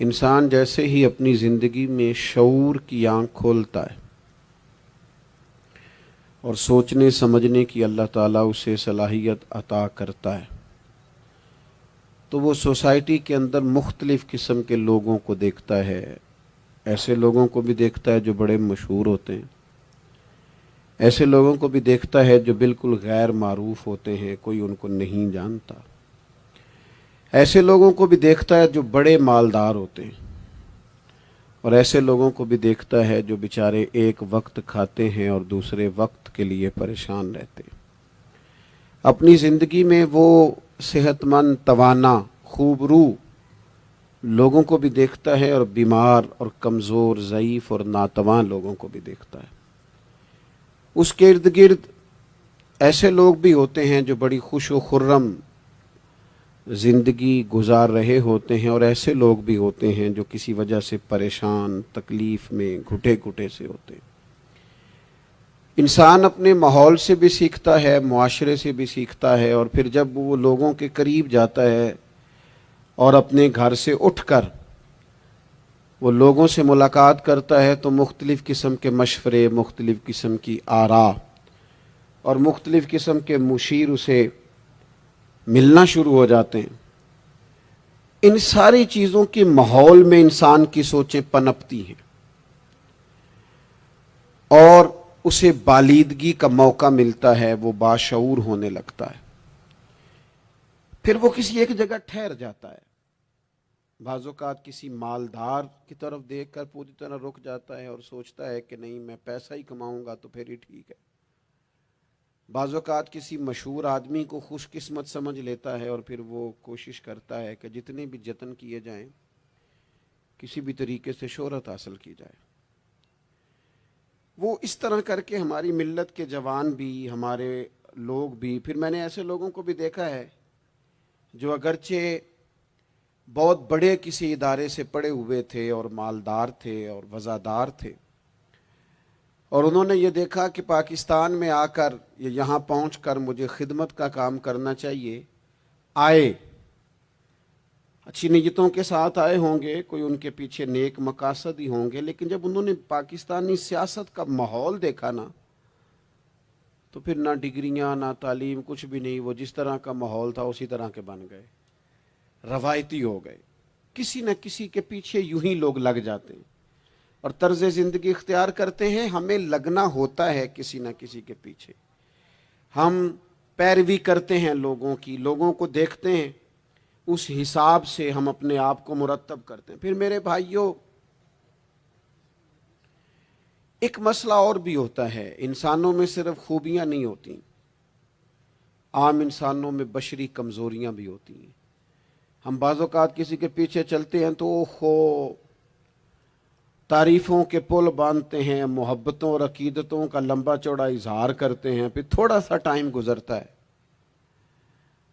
انسان جیسے ہی اپنی زندگی میں شعور کی آنکھ کھولتا ہے اور سوچنے سمجھنے کی اللہ تعالیٰ اسے صلاحیت عطا کرتا ہے تو وہ سوسائٹی کے اندر مختلف قسم کے لوگوں کو دیکھتا ہے. ایسے لوگوں کو بھی دیکھتا ہے جو بڑے مشہور ہوتے ہیں، ایسے لوگوں کو بھی دیکھتا ہے جو بالکل غیر معروف ہوتے ہیں، کوئی ان کو نہیں جانتا. ایسے لوگوں کو بھی دیکھتا ہے جو بڑے مالدار ہوتے ہیں، اور ایسے لوگوں کو بھی دیکھتا ہے جو بیچارے ایک وقت کھاتے ہیں اور دوسرے وقت کے لیے پریشان رہتے ہیں. اپنی زندگی میں وہ صحت مند، توانا، خوبرو لوگوں کو بھی دیکھتا ہے اور بیمار اور کمزور، ضعیف اور ناتواں لوگوں کو بھی دیکھتا ہے. اس کے ارد گرد ایسے لوگ بھی ہوتے ہیں جو بڑی خوش و خرم زندگی گزار رہے ہوتے ہیں، اور ایسے لوگ بھی ہوتے ہیں جو کسی وجہ سے پریشان، تکلیف میں گھٹے گھٹے سے ہوتے ہیں. انسان اپنے ماحول سے بھی سیکھتا ہے، معاشرے سے بھی سیکھتا ہے، اور پھر جب وہ لوگوں کے قریب جاتا ہے اور اپنے گھر سے اٹھ کر وہ لوگوں سے ملاقات کرتا ہے تو مختلف قسم کے مشورے، مختلف قسم کی آراء اور مختلف قسم کے مشیر اسے ملنا شروع ہو جاتے ہیں. ان ساری چیزوں کے ماحول میں انسان کی سوچیں پنپتی ہیں اور اسے بالیدگی کا موقع ملتا ہے، وہ باشعور ہونے لگتا ہے. پھر وہ کسی ایک جگہ ٹھہر جاتا ہے. بعض اوقات کسی مالدار کی طرف دیکھ کر پوری طرح رک جاتا ہے اور سوچتا ہے کہ نہیں، میں پیسہ ہی کماؤں گا تو پھر ہی ٹھیک ہے. بعض اوقات کسی مشہور آدمی کو خوش قسمت سمجھ لیتا ہے اور پھر وہ کوشش کرتا ہے کہ جتنے بھی جتن کیے جائیں کسی بھی طریقے سے شہرت حاصل کی جائے. وہ اس طرح کر کے ہماری ملت کے جوان بھی، ہمارے لوگ بھی، پھر میں نے ایسے لوگوں کو بھی دیکھا ہے جو اگرچہ بہت بڑے کسی ادارے سے پڑھے ہوئے تھے اور مالدار تھے اور وزادار تھے، اور انہوں نے یہ دیکھا کہ پاکستان میں آ کر یا یہاں پہنچ کر مجھے خدمت کا کام کرنا چاہیے. آئے، اچھی نیتوں کے ساتھ آئے ہوں گے، کوئی ان کے پیچھے نیک مقاصد ہی ہوں گے، لیکن جب انہوں نے پاکستانی سیاست کا ماحول دیکھا نا تو پھر نہ ڈگریاں، نہ تعلیم، کچھ بھی نہیں. وہ جس طرح کا ماحول تھا اسی طرح کے بن گئے، روایتی ہو گئے. کسی نہ کسی کے پیچھے یوں ہی لوگ لگ جاتے ہیں اور طرز زندگی اختیار کرتے ہیں. ہمیں لگنا ہوتا ہے کسی نہ کسی کے پیچھے، ہم پیروی کرتے ہیں لوگوں کی، لوگوں کو دیکھتے ہیں، اس حساب سے ہم اپنے آپ کو مرتب کرتے ہیں. پھر میرے بھائیوں، ایک مسئلہ اور بھی ہوتا ہے. انسانوں میں صرف خوبیاں نہیں ہوتی، عام انسانوں میں بشری کمزوریاں بھی ہوتی ہیں. ہم بعض اوقات کسی کے پیچھے چلتے ہیں تو تعریفوں کے پل باندھتے ہیں، محبتوں اور عقیدتوں کا لمبا چوڑا اظہار کرتے ہیں. پھر تھوڑا سا ٹائم گزرتا ہے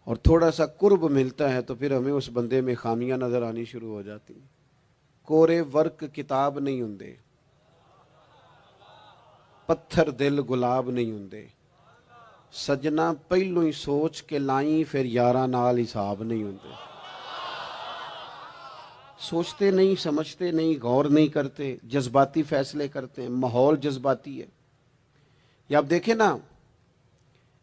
اور تھوڑا سا قرب ملتا ہے تو پھر ہمیں اس بندے میں خامیاں نظر آنی شروع ہو جاتی ہیں. کورے ورک کتاب نہیں ہوندے، پتھر دل گلاب نہیں ہوندے. سجنا پہلو ہی سوچ کے لائیں، پھر یاراں نال حساب نہیں ہوندے. سوچتے نہیں، سمجھتے نہیں، غور نہیں کرتے، جذباتی فیصلے کرتے ہیں. ماحول جذباتی ہے. یا آپ دیکھیں نا،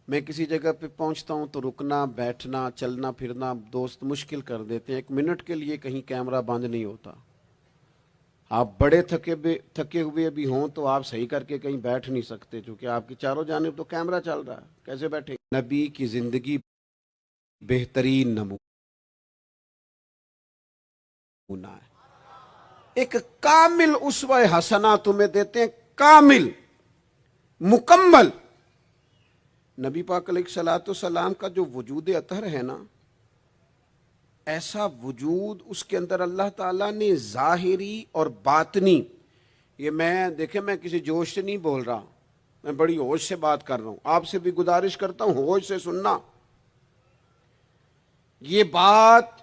میں کسی جگہ پہ پہنچتا ہوں تو رکنا، بیٹھنا، چلنا پھرنا دوست مشکل کر دیتے ہیں. 1 منٹ کے لیے کہیں کیمرہ بند نہیں ہوتا. آپ بڑے تھکے ہوئے بھی ہوں تو آپ صحیح کر کے کہیں بیٹھ نہیں سکتے، چونکہ آپ کی چاروں جانب تو کیمرہ چل رہا ہے. کیسے بیٹھیں؟ نبی کی زندگی بہترین نمونہ ہے. ایک کامل اسوہ حسنہ تمہیں دیتے ہیں، کامل، مکمل. نبی پاک علیہ الصلوۃ والسلام کا جو وجود اطہر ہے نا، ایسا وجود اس کے اندر اللہ تعالیٰ نے ظاہری اور باطنی، یہ دیکھیں میں کسی جوش سے نہیں بول رہا، میں بڑی ہوش سے بات کر رہا ہوں. آپ سے بھی گزارش کرتا ہوں ہوش سے سننا. یہ بات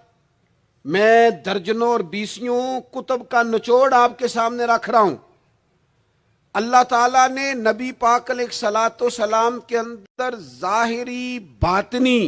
میں درجنوں اور بیسیوں کتب کا نچوڑ آپ کے سامنے رکھ رہا ہوں. اللہ تعالیٰ نے نبی پاک علیہ الصلوۃ والسلام کے اندر ظاہری باطنی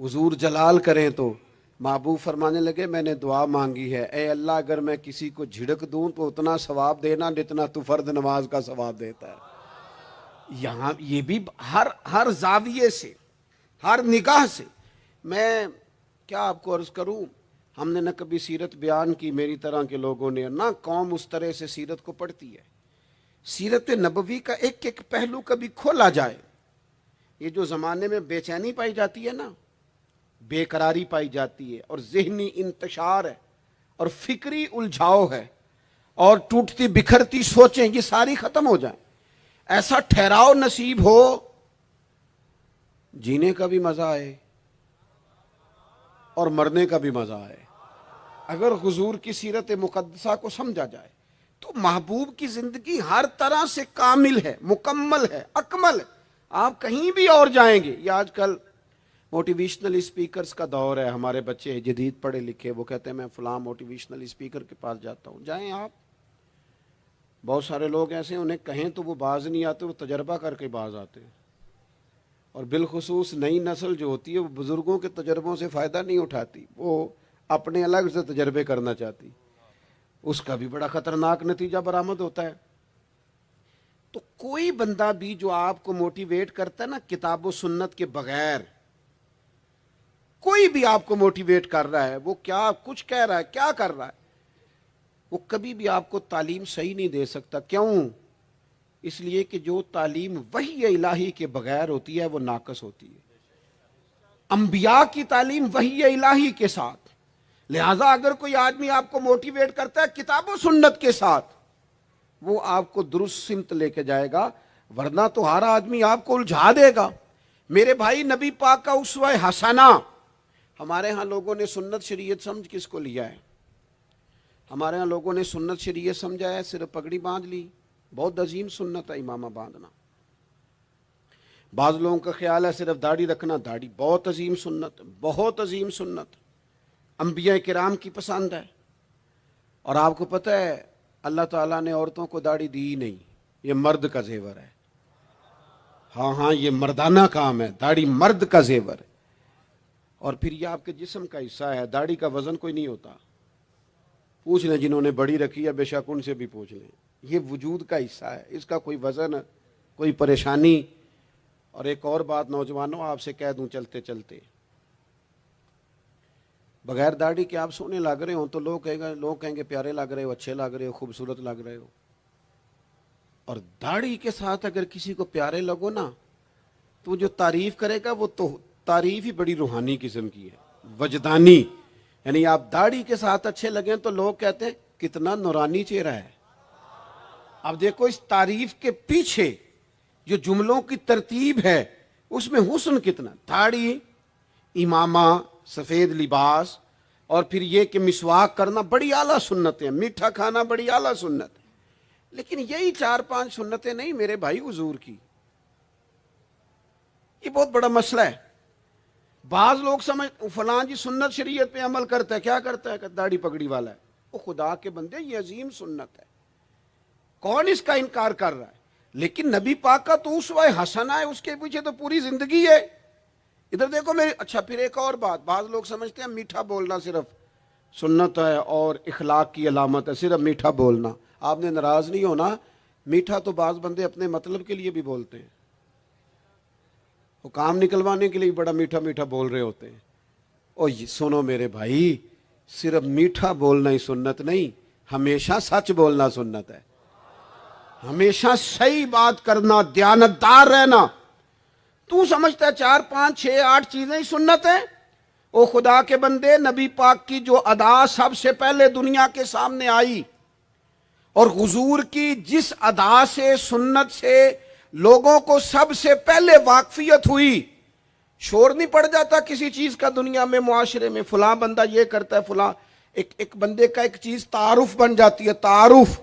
حضور جلال کریں تو محبوب فرمانے لگے میں نے دعا مانگی ہے، اے اللہ اگر میں کسی کو جھڑک دوں تو اتنا ثواب دینا جتنا تو فرض نماز کا ثواب دیتا ہے۔ یہاں یہ بھی ہر زاویے سے، ہر نگاہ سے، میں کیا آپ کو عرض کروں، ہم نے نہ کبھی سیرت بیان کی میری طرح کے لوگوں نے، نہ قوم اس طرح سے سیرت کو پڑھتی ہے۔ سیرت نبوی کا ایک ایک پہلو کبھی کھولا جائے، یہ جو زمانے میں بے چینی پائی جاتی ہے نا، بے قراری پائی جاتی ہے، اور ذہنی انتشار ہے، اور فکری الجھاؤ ہے، اور ٹوٹتی بکھرتی سوچیں، یہ ساری ختم ہو جائیں، ایسا ٹھہراؤ نصیب ہو، جینے کا بھی مزہ آئے اور مرنے کا بھی مزہ آئے۔ اگر حضور کی سیرت مقدسہ کو سمجھا جائے تو محبوب کی زندگی ہر طرح سے کامل ہے، مکمل ہے، اکمل ہے۔ آپ کہیں بھی اور جائیں گے، یہ آج کل موٹیویشنل اسپیکرز کا دور ہے، ہمارے بچے جدید پڑھے لکھے وہ کہتے ہیں میں فلاں موٹیویشنل اسپیکر کے پاس جاتا ہوں، جائیں آپ۔ بہت سارے لوگ ایسے ہیں انہیں کہیں تو وہ باز نہیں آتے، وہ تجربہ کر کے باز آتے ہیں، اور بالخصوص نئی نسل جو ہوتی ہے وہ بزرگوں کے تجربوں سے فائدہ نہیں اٹھاتی، وہ اپنے الگ سے تجربے کرنا چاہتی، اس کا بھی بڑا خطرناک نتیجہ برآمد ہوتا ہے۔ تو کوئی بندہ بھی جو آپ کو موٹیویٹ کرتا ہے نا کتاب و سنت کے بغیر، کوئی بھی آپ کو موٹیویٹ کر رہا ہے، وہ کیا کچھ کہہ رہا ہے، کیا کر رہا ہے، وہ کبھی بھی آپ کو تعلیم صحیح نہیں دے سکتا۔ کیوں؟ اس لیے کہ جو تعلیم وحی الہی کے بغیر ہوتی ہے وہ ناقص ہوتی ہے۔ انبیاء کی تعلیم وحی الہی کے ساتھ، لہذا اگر کوئی آدمی آپ کو موٹیویٹ کرتا ہے کتاب و سنت کے ساتھ، وہ آپ کو درست سمت لے کے جائے گا، ورنہ تو ہر آدمی آپ کو الجھا دے گا۔ میرے بھائی، نبی پاک کا اسوہ حسنہ، ہمارے ہاں لوگوں نے سنت شریعت سمجھ کس کو لیا ہے؟ ہمارے ہاں لوگوں نے سنت شریعت سمجھا ہے صرف پگڑی باندھ لی، بہت عظیم سنت ہے امامہ باندھنا۔ بعض لوگوں کا خیال ہے صرف داڑھی رکھنا، داڑھی بہت عظیم سنت، بہت عظیم سنت، انبیاء کرام کی پسند ہے۔ اور آپ کو پتہ ہے اللہ تعالیٰ نے عورتوں کو داڑھی دی ہی نہیں، یہ مرد کا زیور ہے۔ ہاں یہ مردانہ کام ہے، داڑھی مرد کا زیور ہے۔ اور پھر یہ آپ کے جسم کا حصہ ہے، داڑھی کا وزن کوئی نہیں ہوتا، پوچھ لیں جنہوں نے بڑی رکھی ہے، بے شک ان سے بھی پوچھ لیں، یہ وجود کا حصہ ہے، اس کا کوئی وزن، کوئی پریشانی۔ اور ایک اور بات نوجوانوں آپ سے کہہ دوں چلتے چلتے، بغیر داڑھی کے آپ سونے لگ رہے ہوں تو لوگ کہیں گے پیارے لگ رہے ہو، اچھے لگ رہے ہو، خوبصورت لگ رہے ہو۔ اور داڑھی کے ساتھ اگر کسی کو پیارے لگو نا تو جو تعریف کرے گا وہ تو تعریف ہی بڑی روحانی قسم کی ہے، وجدانی، یعنی آپ داڑھی کے ساتھ اچھے لگیں تو لوگ کہتے ہیں کتنا نورانی چہرہ ہے۔ اب دیکھو اس تعریف کے پیچھے جو جملوں کی ترتیب ہے اس میں حسن کتنا، داڑھی، امامہ، سفید لباس، اور پھر یہ کہ مسواک کرنا بڑی اعلیٰ سنت ہے، میٹھا کھانا بڑی اعلیٰ سنت ہے۔ لیکن یہی 4-5 سنتیں نہیں میرے بھائی حضور کی، یہ بہت بڑا مسئلہ ہے۔ بعض لوگ سمجھ فلاں جی سنت شریعت پہ عمل کرتا ہے، کیا کرتا ہے کہ داڑھی پگڑی والا ہے، وہ خدا کے بندے یہ عظیم سنت ہے، کون اس کا انکار کر رہا ہے؟ لیکن نبی پاک کا تو اسوہ حسنہ ہے، اس کے پیچھے تو پوری زندگی ہے۔ ادھر دیکھو میری، اچھا پھر ایک اور بات، بعض لوگ سمجھتے ہیں میٹھا بولنا صرف سنت ہے اور اخلاق کی علامت ہے، صرف میٹھا بولنا۔ آپ نے ناراض نہیں ہونا، میٹھا تو بعض بندے اپنے مطلب کے لیے بھی بولتے ہیں، وہ کام نکلوانے کے لیے بڑا میٹھا میٹھا بول رہے ہوتے ہیں۔ اور سنو میرے بھائی، صرف میٹھا بولنا ہی سنت نہیں، ہمیشہ سچ بولنا سنت ہے، ہمیشہ صحیح بات کرنا، دیانتدار رہنا۔ تو سمجھتا ہے 4 5 6 8 چیزیں ہی سنت ہیں؟ او خدا کے بندے، نبی پاک کی جو ادا سب سے پہلے دنیا کے سامنے آئی، اور حضور کی جس ادا سے، سنت سے لوگوں کو سب سے پہلے واقفیت ہوئی، شور نہیں پڑ جاتا کسی چیز کا دنیا میں، معاشرے میں فلاں بندہ یہ کرتا ہے، فلاں ایک بندے کا ایک چیز تعارف بن جاتی ہے، تعارف،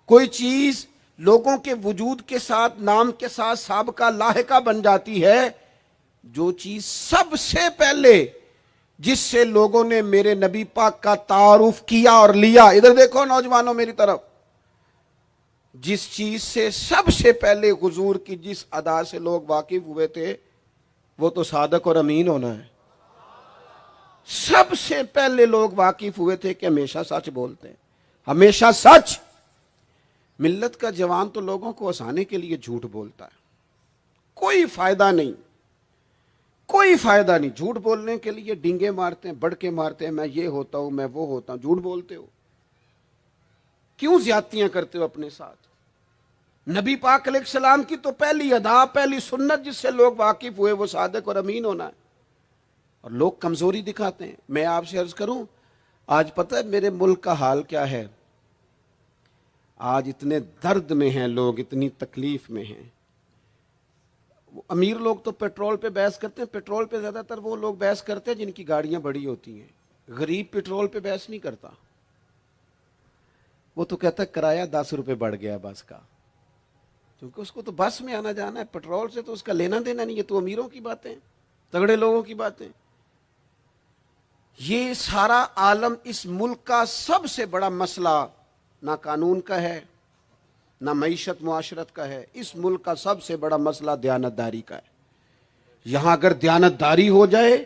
کوئی چیز لوگوں کے وجود کے ساتھ، نام کے ساتھ سابقہ لاحقہ بن جاتی ہے۔ جو چیز سب سے پہلے جس سے لوگوں نے میرے نبی پاک کا تعارف کیا اور لیا، ادھر دیکھو نوجوانوں میری طرف، جس چیز سے سب سے پہلے حضور کی جس ادا سے لوگ واقف ہوئے تھے وہ تو صادق اور امین ہونا ہے۔ سب سے پہلے لوگ واقف ہوئے تھے کہ ہمیشہ سچ بولتے ہیں، ہمیشہ سچ۔ ملت کا جوان تو لوگوں کو ہنسانے کے لیے جھوٹ بولتا ہے، کوئی فائدہ نہیں، کوئی فائدہ نہیں۔ جھوٹ بولنے کے لیے ڈنگے مارتے ہیں، بڑھ کے مارتے ہیں، میں یہ ہوتا ہوں، میں وہ ہوتا ہوں۔ جھوٹ بولتے ہو، کیوں زیادتیاں کرتے ہو اپنے ساتھ؟ نبی پاک علیہ السلام کی تو پہلی ادا، پہلی سنت جس سے لوگ واقف ہوئے وہ صادق اور امین ہونا ہے، اور لوگ کمزوری دکھاتے ہیں۔ میں آپ سے عرض کروں، آج پتہ ہے میرے ملک کا حال کیا ہے؟ آج اتنے درد میں ہیں لوگ، اتنی تکلیف میں ہیں۔ امیر لوگ تو پیٹرول پہ بحث کرتے ہیں، پیٹرول پہ زیادہ تر وہ لوگ بحث کرتے ہیں جن کی گاڑیاں بڑی ہوتی ہیں۔ غریب پیٹرول پہ بحث نہیں کرتا، وہ تو کہتا ہے کرایہ 10 روپے بڑھ گیا بس کا، کیونکہ اس کو تو بس میں آنا جانا ہے، پیٹرول سے تو اس کا لینا دینا نہیں۔ یہ تو امیروں کی باتیں، تگڑے لوگوں کی باتیں۔ یہ سارا عالم، اس ملک کا سب سے بڑا مسئلہ نہ قانون کا ہے، نہ معیشت معاشرت کا ہے، اس ملک کا سب سے بڑا مسئلہ دیانتداری کا ہے۔ یہاں اگر دیانتداری ہو جائے،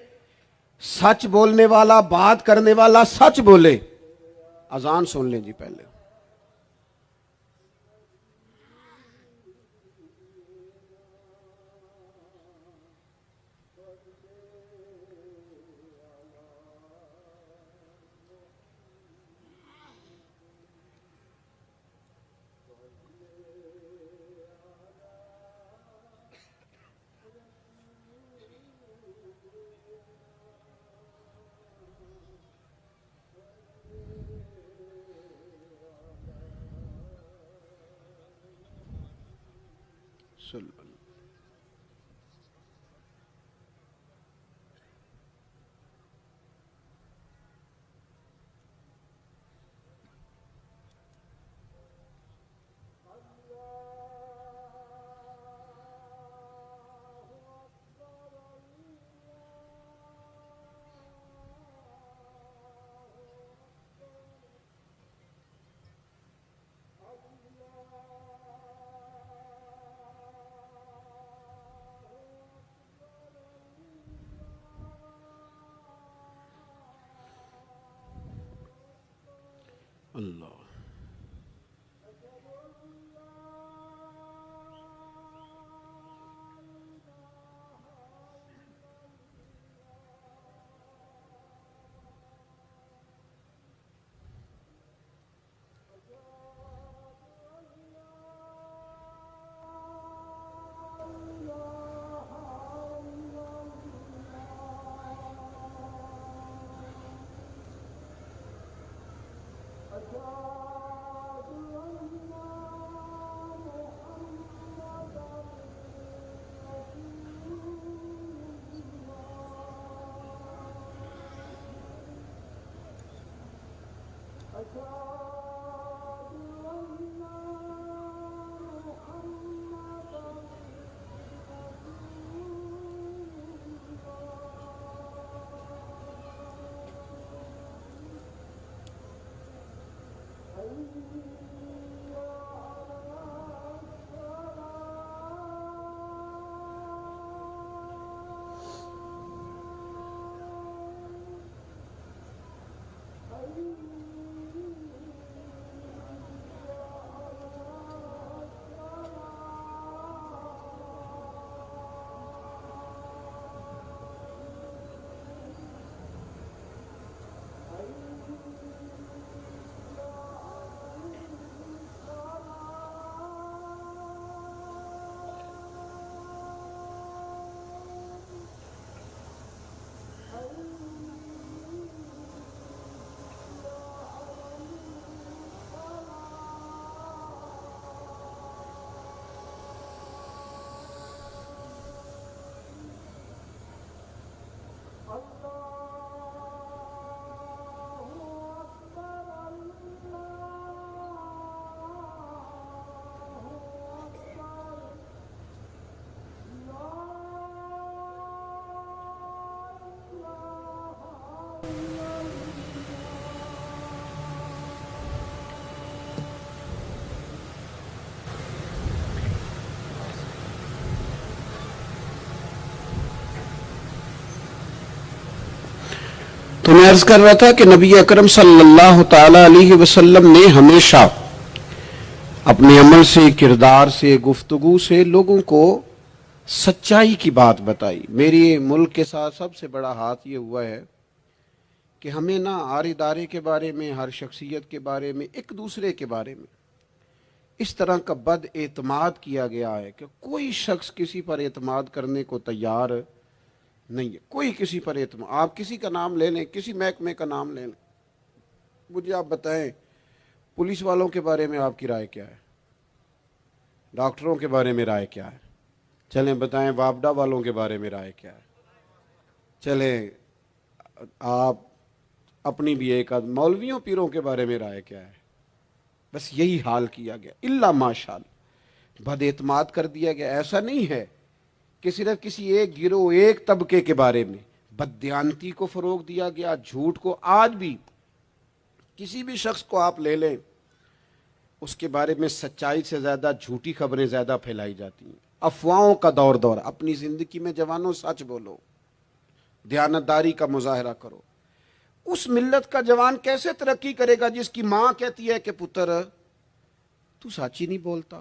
سچ بولنے والا، بات کرنے والا سچ بولے۔ اذان سن لیں جی پہلے۔ صلی اللہ۔ اللہ تو میں عرض کر رہا تھا کہ نبی اکرم صلی اللہ تعالی علیہ وسلم نے ہمیشہ اپنے عمل سے، کردار سے، گفتگو سے لوگوں کو سچائی کی بات بتائی۔ میری ملک کے ساتھ سب سے بڑا ہاتھ یہ ہوا ہے کہ ہمیں نہ ہر ادارے کے بارے میں، ہر شخصیت کے بارے میں، ایک دوسرے کے بارے میں اس طرح کا بد اعتماد کیا گیا ہے کہ کوئی شخص کسی پر اعتماد کرنے کو تیار نہیں ہے۔ کوئی کسی پر اعتماد، آپ کسی کا نام لے لیں، کسی محکمے کا نام لے لیں، مجھے آپ بتائیں پولیس والوں کے بارے میں آپ کی رائے کیا ہے؟ ڈاکٹروں کے بارے میں رائے کیا ہے؟ چلیں بتائیں وابڈا والوں کے بارے میں رائے کیا ہے؟ چلیں آپ اپنی بھی ایک مولویوں پیروں کے بارے میں رائے کیا ہے؟ بس یہی حال کیا گیا، الا ماشاءاللہ بد اعتماد کر دیا گیا۔ ایسا نہیں ہے کہ صرف کسی ایک گروہ، ایک طبقے کے بارے میں بددیانتی کو فروغ دیا گیا، جھوٹ کو۔ آج بھی کسی بھی شخص کو آپ لے لیں، اس کے بارے میں سچائی سے زیادہ جھوٹی خبریں زیادہ پھیلائی جاتی ہیں۔ افواہوں کا دور اپنی زندگی میں جوانوں سچ بولو، دیانتداری کا مظاہرہ کرو۔ اس ملت کا جوان کیسے ترقی کرے گا جس کی ماں کہتی ہے کہ پتر تو سچ ہی نہیں بولتا،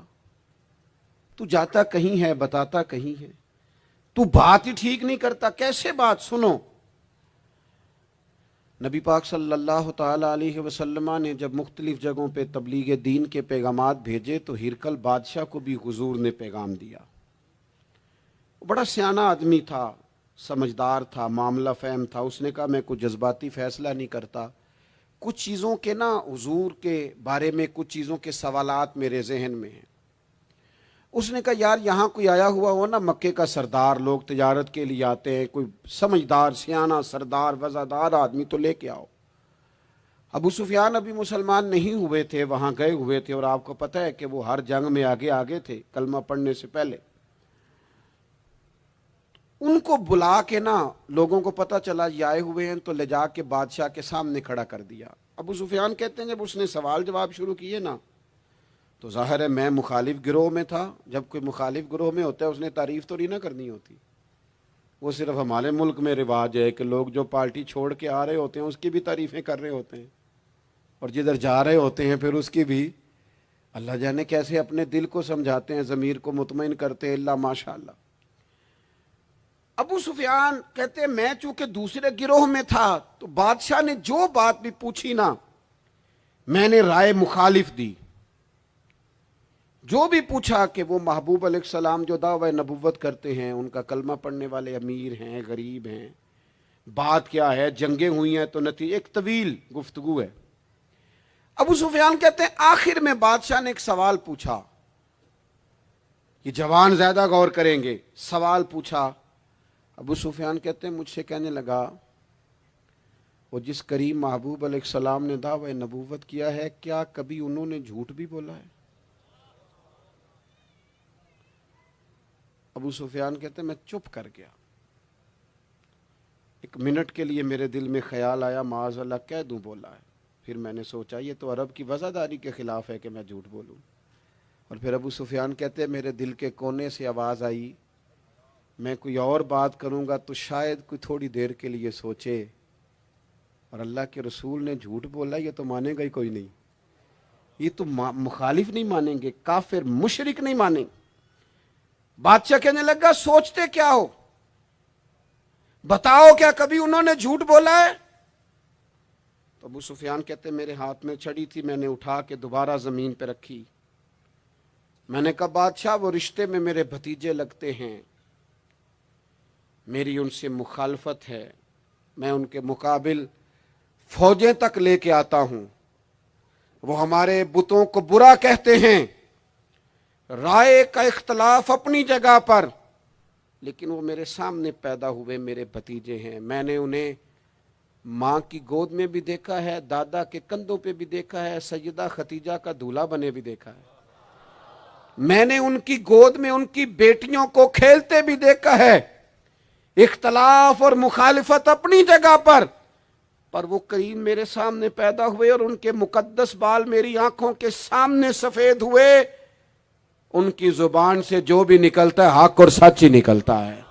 تو جاتا کہیں ہے بتاتا کہیں ہے، تو بات ہی ٹھیک نہیں کرتا، کیسے بات سنو؟ نبی پاک صلی اللہ تعالی علیہ وسلم نے جب مختلف جگہوں پہ تبلیغ دین کے پیغامات بھیجے تو ہرقل بادشاہ کو بھی حضور نے پیغام دیا۔ وہ بڑا سیانہ آدمی تھا، سمجھدار تھا، معاملہ فہم تھا۔ اس نے کہا میں کوئی جذباتی فیصلہ نہیں کرتا، کچھ چیزوں کے نا حضور کے بارے میں کچھ چیزوں کے سوالات میرے ذہن میں ہیں۔ اس نے کہا یار یہاں کوئی آیا ہوا ہو نا، مکے کا سردار، لوگ تجارت کے لیے آتے ہیں، کوئی سمجھدار سیانہ سردار وزادار آدمی تو لے کے آؤ۔ ابو سفیان ابھی مسلمان نہیں ہوئے تھے، وہاں گئے ہوئے تھے، اور آپ کو پتہ ہے کہ وہ ہر جنگ میں آگے تھے کلمہ پڑھنے سے پہلے۔ ان کو بلا کے نا لوگوں کو پتہ چلا یہ آئے ہوئے ہیں تو لے جا کے بادشاہ کے سامنے کھڑا کر دیا۔ ابو سفیان کہتے ہیں جب اس نے سوال جواب شروع کیے نا تو ظاہر ہے میں مخالف گروہ میں تھا۔ جب کوئی مخالف گروہ میں ہوتا ہے اس نے تعریف تو نہیں نہ کرنی ہوتی، وہ صرف ہمارے ملک میں رواج ہے کہ لوگ جو پارٹی چھوڑ کے آ رہے ہوتے ہیں اس کی بھی تعریفیں کر رہے ہوتے ہیں، اور جدھر جا رہے ہوتے ہیں پھر اس کی بھی۔ اللہ جانے کیسے اپنے دل کو سمجھاتے ہیں، ضمیر کو مطمئن کرتے ہیں، اللہ ماشاءاللہ۔ ابو سفیان کہتے ہیں میں چونکہ دوسرے گروہ میں تھا تو بادشاہ نے جو بات بھی پوچھی نا میں نے رائے مخالف دی۔ جو بھی پوچھا کہ وہ محبوب علیہ السلام جو دعوی نبوت کرتے ہیں، ان کا کلمہ پڑھنے والے امیر ہیں، غریب ہیں، بات کیا ہے، جنگیں ہوئی ہیں تو نتیجہ، ایک طویل گفتگو ہے۔ ابو سفیان کہتے ہیں آخر میں بادشاہ نے ایک سوال پوچھا، یہ جوان زیادہ غور کریں گے، سوال پوچھا۔ ابو سفیان کہتے ہیں مجھ سے کہنے لگا وہ جس کریم محبوب علیہ السلام نے دعوی نبوت کیا ہے کیا کبھی انہوں نے جھوٹ بھی بولا ہے؟ ابو سفیان کہتے ہیں میں چپ کر گیا۔ ایک منٹ کے لیے میرے دل میں خیال آیا معاذ اللہ کہہ دوں بولا ہے، پھر میں نے سوچا یہ تو عرب کی وزاداری کے خلاف ہے کہ میں جھوٹ بولوں، اور پھر ابو سفیان کہتے ہیں میرے دل کے کونے سے آواز آئی میں کوئی اور بات کروں گا تو شاید کوئی تھوڑی دیر کے لیے سوچے، اور اللہ کے رسول نے جھوٹ بولا یہ تو مانے گا ہی کوئی نہیں، یہ تو مخالف نہیں مانیں گے، کافر مشرک نہیں مانیں گے۔ بادشاہ کہنے لگا سوچتے کیا ہو، بتاؤ کیا کبھی انہوں نے جھوٹ بولا ہے؟ تو ابو سفیان کہتے میرے ہاتھ میں چھڑی تھی، میں نے اٹھا کے دوبارہ زمین پہ رکھی، میں نے کہا بادشاہ وہ رشتے میں میرے بھتیجے لگتے ہیں، میری ان سے مخالفت ہے، میں ان کے مقابل فوجیں تک لے کے آتا ہوں، وہ ہمارے بتوں کو برا کہتے ہیں، رائے کا اختلاف اپنی جگہ پر، لیکن وہ میرے سامنے پیدا ہوئے میرے بھتیجے ہیں، میں نے انہیں ماں کی گود میں بھی دیکھا ہے، دادا کے کندھوں پہ بھی دیکھا ہے، سیدہ ختیجہ کا دولہا بنے بھی دیکھا ہے، میں نے ان کی گود میں ان کی بیٹیوں کو کھیلتے بھی دیکھا ہے۔ اختلاف اور مخالفت اپنی جگہ پر وہ کریم میرے سامنے پیدا ہوئے اور ان کے مقدس بال میری آنکھوں کے سامنے سفید ہوئے، ان کی زبان سے جو بھی نکلتا ہے حق اور سچ ہی نکلتا ہے۔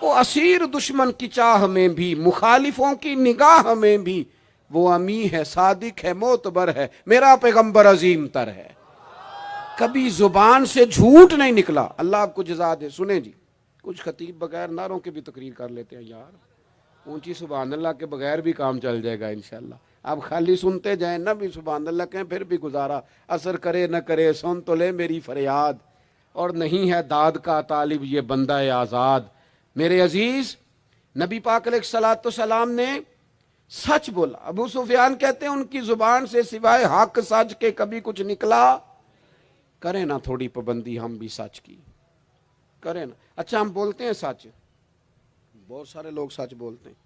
وہ اسیر دشمن کی چاہ میں بھی، مخالفوں کی نگاہ میں بھی وہ امی ہے، صادق ہے، معتبر ہے، میرا پیغمبر عظیم تر ہے، کبھی زبان سے جھوٹ نہیں نکلا۔ اللہ آپ کو جزا دے۔ سنیں جی، کچھ خطیب بغیر نعروں کے بھی تقریر کر لیتے ہیں یار، اونچی سبحان اللہ کے بغیر بھی کام چل جائے گا انشاءاللہ۔ آپ خالی سنتے جائیں نہ بھی سبحان اللہ کہیں، پھر بھی گزارا، اثر کرے نہ کرے سن تو لے میری فریاد، اور نہیں ہے داد کا طالب یہ بندہ آزاد۔ میرے عزیز، نبی پاک علیہ الصلوۃ والسلام نے سچ بولا۔ ابو سفیان کہتے ہیں ان کی زبان سے سوائے حق سچ کے کبھی کچھ نکلا، کریں نا تھوڑی پابندی ہم بھی سچ کی، کریں نا۔ اچھا ہم بولتے ہیں سچ، بہت سارے لوگ سچ بولتے ہیں،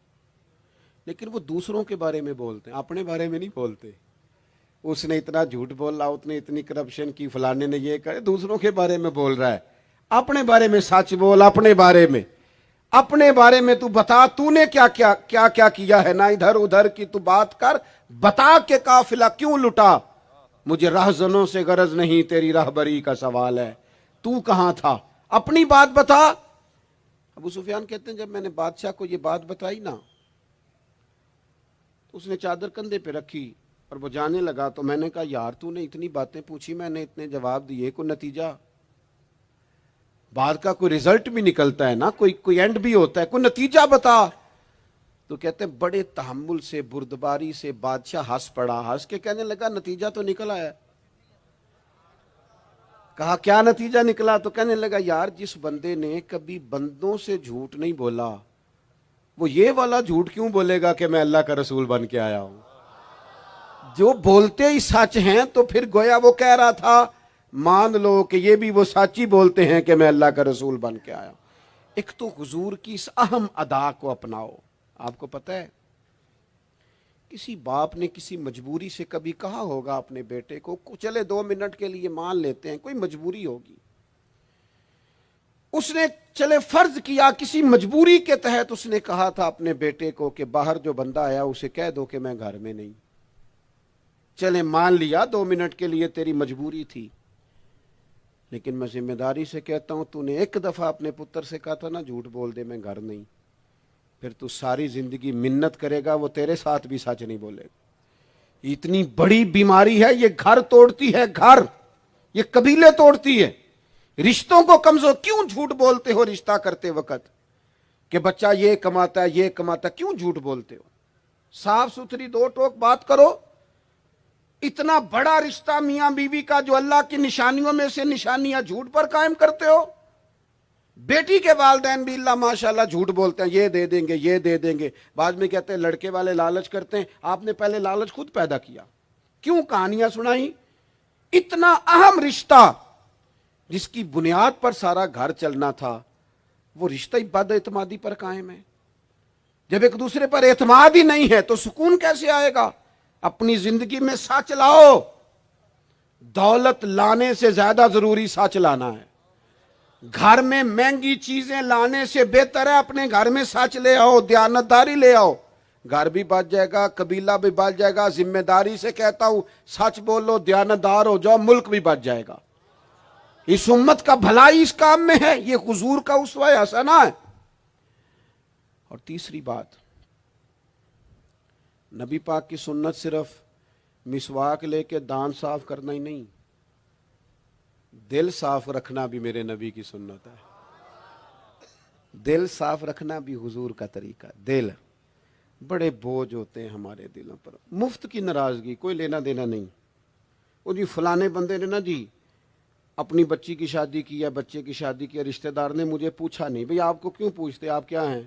لیکن وہ دوسروں کے بارے میں بولتے ہیں، اپنے بارے میں نہیں بولتے۔ اس نے اتنا جھوٹ بولا، اس نے اتنی کرپشن کی، فلانے نے یہ کرے، دوسروں کے بارے میں بول رہا ہے۔ اپنے بارے میں سچ بول، اپنے بارے میں، اپنے بارے میں تو بتا تو نے کیا کیا کیا کیا کیا ہے، نہ ادھر ادھر کی تو بات کر، بتا کہ قافلہ کیوں لٹا، مجھے رہزنوں سے غرض نہیں، تیری رہبری کا سوال ہے، تو کہاں تھا، اپنی بات بتا۔ ابو سفیان کہتے ہیں جب میں نے بادشاہ کو یہ بات بتائی نا، تو اس نے چادر کندھے پہ رکھی اور وہ جانے لگا، تو میں نے کہا یار تو نے اتنی باتیں پوچھی، میں نے اتنے جواب دیے، کوئی نتیجہ، بات کا کوئی رزلٹ بھی نکلتا ہے نا، کوئی اینڈ بھی ہوتا ہے، کوئی نتیجہ بتا۔ تو کہتے ہیں بڑے تحمل سے، بردباری سے بادشاہ ہنس پڑا، ہنس کے کہنے لگا نتیجہ تو نکلا ہے۔ کہا کیا نتیجہ نکلا؟ تو کہنے لگا یار جس بندے نے کبھی بندوں سے جھوٹ نہیں بولا، وہ یہ والا جھوٹ کیوں بولے گا کہ میں اللہ کا رسول بن کے آیا ہوں؟ جو بولتے ہی سچ ہیں تو پھر گویا وہ کہہ رہا تھا مان لو کہ یہ بھی وہ سچ ہی بولتے ہیں کہ میں اللہ کا رسول بن کے آیا ہوں۔ ایک تو حضور کی اس اہم ادا کو اپناؤ۔ آپ کو پتہ ہے کسی باپ نے کسی مجبوری سے کبھی کہا ہوگا اپنے بیٹے کو چلے 2 منٹ کے لیے مان لیتے ہیں، کوئی مجبوری ہوگی، اس نے چلے فرض کیا کسی مجبوری کے تحت اس نے کہا تھا اپنے بیٹے کو کہ باہر جو بندہ آیا اسے کہہ دو کہ میں گھر میں نہیں، چلے مان لیا 2 منٹ کے لیے تیری مجبوری تھی، لیکن میں ذمہ داری سے کہتا ہوں تو نے ایک دفعہ اپنے پتر سے کہا تھا نا جھوٹ بول دے میں گھر نہیں، پھر تو ساری زندگی منت کرے گا وہ تیرے ساتھ بھی سچ نہیں بولے گا۔ اتنی بڑی بیماری ہے یہ، گھر توڑتی ہے، گھر، یہ قبیلے توڑتی ہے، رشتوں کو کمزور۔ کیوں جھوٹ بولتے ہو رشتہ کرتے وقت کہ بچہ یہ کماتا ہے یہ کماتا ہے، کیوں جھوٹ بولتے ہو؟ صاف ستھری 2 ٹوک بات کرو۔ اتنا بڑا رشتہ میاں بیوی کا جو اللہ کی نشانیوں میں سے نشانیاں جھوٹ پر قائم کرتے ہو۔ بیٹی کے والدین بھی اللہ ماشاءاللہ جھوٹ بولتے ہیں، یہ دے دیں گے یہ دے دیں گے، بعد میں کہتے ہیں لڑکے والے لالچ کرتے ہیں، آپ نے پہلے لالچ خود پیدا کیا، کیوں کہانیاں سنائی؟ اتنا اہم رشتہ جس کی بنیاد پر سارا گھر چلنا تھا، وہ رشتہ بد اعتمادی پر قائم ہے۔ جب ایک دوسرے پر اعتماد ہی نہیں ہے تو سکون کیسے آئے گا؟ اپنی زندگی میں سچ لاؤ، دولت لانے سے زیادہ ضروری سچ لانا ہے۔ گھر میں مہنگی چیزیں لانے سے بہتر ہے اپنے گھر میں سچ لے آؤ، دیانتداری لے آؤ، گھر بھی بچ جائے گا، قبیلہ بھی بچ جائے گا۔ ذمہ داری سے کہتا ہوں سچ بولو، دیانتدار ہو جاؤ، ملک بھی بچ جائے گا۔ اس امت کا بھلائی اس کام میں ہے، یہ حضور کا اسوہ حسنہ ہے۔ اور تیسری بات، نبی پاک کی سنت صرف مسواک لے کے دان صاف کرنا ہی نہیں، دل صاف رکھنا بھی میرے نبی کی سنت ہے۔ دل صاف رکھنا بھی حضور کا طریقہ۔ دل بڑے بوجھ ہوتے ہیں ہمارے دلوں پر، مفت کی ناراضگی، کوئی لینا دینا نہیں۔ وہ جی فلانے بندے نے نا جی اپنی بچی کی شادی کی یا بچے کی شادی کی، رشتہ دار نے مجھے پوچھا نہیں۔ بھئی آپ کو کیوں پوچھتے، آپ کیا ہیں؟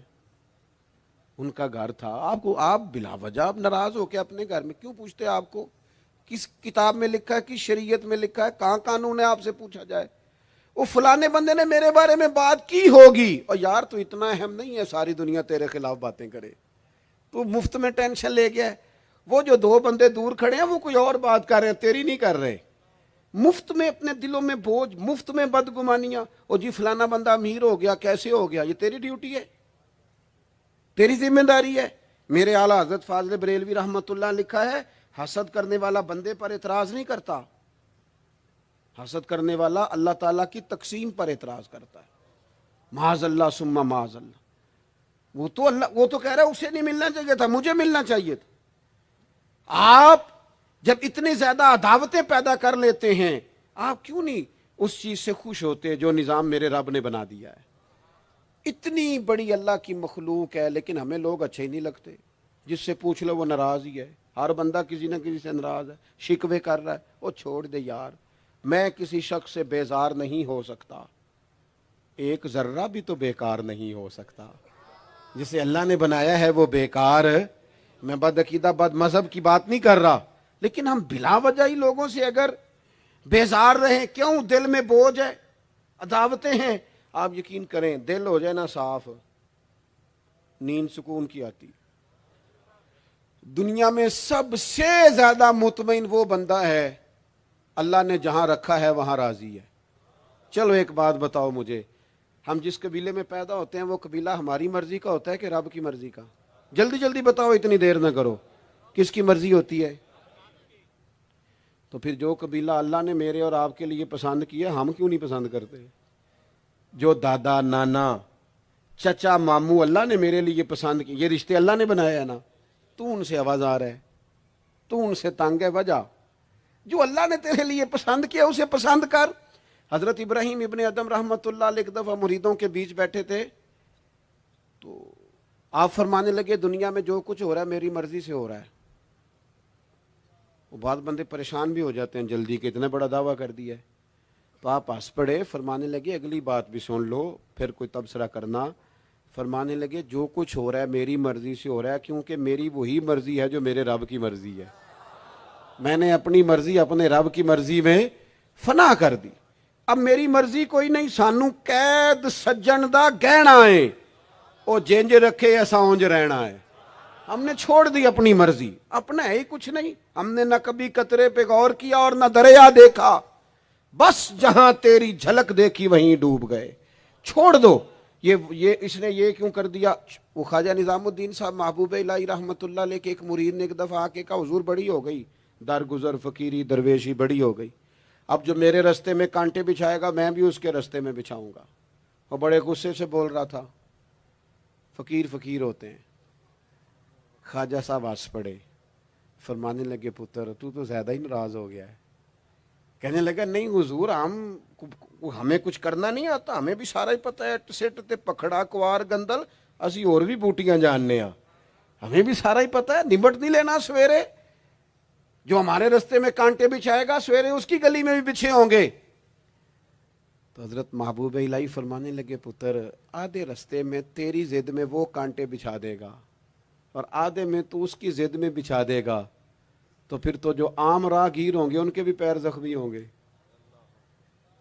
ان کا گھر تھا، آپ بلا وجہ آپ ناراض ہو کے اپنے گھر میں کیوں پوچھتے؟ آپ کو کس کتاب میں لکھا ہے، کس شریعت میں لکھا ہے، کہاں قانون ہے آپ سے پوچھا جائے؟ وہ فلانے بندے نے میرے بارے میں بات کی ہوگی، اور یار تو اتنا اہم نہیں ہے ساری دنیا تیرے خلاف باتیں کرے، تو مفت میں ٹینشن لے گیا ہے۔ وہ جو 2 بندے دور کھڑے ہیں وہ کوئی اور بات کر رہے ہیں، تیری نہیں کر رہے۔ مفت میں اپنے دلوں میں بوجھ، مفت میں بدگمانیاں، اور جی فلانا بندہ امیر ہو گیا، کیسے ہو گیا؟ یہ تیری ڈیوٹی ہے، تیری ذمہ داری ہے۔ میرے اعلیٰ حضرت فاضل بریلوی رحمت اللہ لکھا ہے، حسد کرنے والا بندے پر اعتراض نہیں کرتا، حسد کرنے والا اللہ تعالیٰ کی تقسیم پر اعتراض کرتا ہے۔ معاذ اللہ ثم معاذ اللہ۔ وہ تو کہہ رہا ہے اسے نہیں ملنا چاہیے تھا، مجھے ملنا چاہیے تھا۔ آپ جب اتنی زیادہ عداوتیں پیدا کر لیتے ہیں، آپ کیوں نہیں اس چیز سے خوش ہوتے جو نظام میرے رب نے بنا دیا ہے؟ اتنی بڑی اللہ کی مخلوق ہے، لیکن ہمیں لوگ اچھے ہی نہیں لگتے۔ جس سے پوچھ لو وہ ناراض ہی ہے، ہر بندہ کسی نہ کسی سے ناراض ہے، شکوے کر رہا ہے۔ وہ چھوڑ دے یار، میں کسی شخص سے بیزار نہیں ہو سکتا، ایک ذرہ بھی تو بیکار نہیں ہو سکتا۔ جسے اللہ نے بنایا ہے وہ بیکار، میں بد عقیدہ بد مذہب کی بات نہیں کر رہا، لیکن ہم بلا وجہ ہی لوگوں سے اگر بیزار رہیں، کیوں؟ دل میں بوجھ ہے، عداوتیں ہیں۔ آپ یقین کریں، دل ہو جائے نا صاف، نیند سکون کی آتی۔ دنیا میں سب سے زیادہ مطمئن وہ بندہ ہے اللہ نے جہاں رکھا ہے وہاں راضی ہے۔ چلو ایک بات بتاؤ مجھے، ہم جس قبیلے میں پیدا ہوتے ہیں وہ قبیلہ ہماری مرضی کا ہوتا ہے کہ رب کی مرضی کا؟ جلدی جلدی بتاؤ، اتنی دیر نہ کرو، کس کی مرضی ہوتی ہے؟ تو پھر جو قبیلہ اللہ نے میرے اور آپ کے لیے پسند کیا، ہم کیوں نہیں پسند کرتے؟ جو دادا نانا چچا ماموں اللہ نے میرے لیے پسند کی، یہ رشتے اللہ نے بنایا ہے نا، تو ان سے آوازار ہے، تو ان سے تنگ ہے۔ وجہ جو اللہ نے تیرے لیے پسند کیا اسے پسند کر۔ حضرت ابراہیم ابن ادم رحمۃ اللہ علیہ ایک دفعہ مریدوں کے بیچ بیٹھے تھے، تو آپ فرمانے لگے دنیا میں جو کچھ ہو رہا ہے میری مرضی سے ہو رہا ہے۔ وہ بعض بندے پریشان بھی ہو جاتے ہیں جلدی کہ اتنا بڑا دعویٰ کر دیا ہے، تو آپ ہنس پڑے، فرمانے لگے اگلی بات بھی سن لو پھر کوئی تبصرہ کرنا۔ فرمانے لگے جو کچھ ہو رہا ہے میری مرضی سے ہو رہا ہے، کیونکہ میری وہی مرضی ہے جو میرے رب کی مرضی ہے۔ میں نے اپنی مرضی اپنے رب کی مرضی میں فنا کر دی۔ اب میری مرضی کوئی نہیں، سانو قید سجن دا گہنا ہے، وہ جنج رکھے ایسا اونج رہنا ہے۔ ہم نے چھوڑ دی اپنی مرضی، اپنا ہے ہی کچھ نہیں۔ ہم نے نہ کبھی قطرے پہ غور کیا اور نہ دریا دیکھا، بس جہاں تیری جھلک دیکھی وہیں ڈوب گئے۔ چھوڑ دو یہ اس نے یہ کیوں کر دیا؟ وہ خواجہ نظام الدین صاحب محبوب الہی رحمۃ اللہ علیہ کے ایک مرید نے ایک دفعہ آ کے کہا حضور بڑی ہو گئی درگزر فقیری درویشی بڑی ہو گئی، اب جو میرے رستے میں کانٹے بچھائے گا میں بھی اس کے رستے میں بچھاؤں گا۔ وہ بڑے غصے سے بول رہا تھا، فقیر فقیر ہوتے ہیں۔ خواجہ صاحب ہنس پڑے، فرمانے لگے پتر تو زیادہ ہی ناراض ہو گیا ہے۔ کہنے لگا نہیں حضور، ہمیں کچھ کرنا نہیں آتا، ہمیں بھی سارا ہی پتہ ہے، سٹ تے پکھڑا کوار گندل اسی اور بھی بوٹیاں جاننے ہاں، ہمیں بھی سارا ہی پتہ ہے، نمٹ نہیں لینا۔ سویرے جو ہمارے رستے میں کانٹے بچھائے گا سویرے اس کی گلی میں بھی بچھے ہوں گے۔ تو حضرت محبوب الہی فرمانے لگے پتر آدھے رستے میں تیری ضد میں وہ کانٹے بچھا دے گا اور آدھے میں تو اس کی ضد میں بچھا دے گا، تو پھر تو جو عام راہگیر ہوں گے ان کے بھی پیر زخمی ہوں گے۔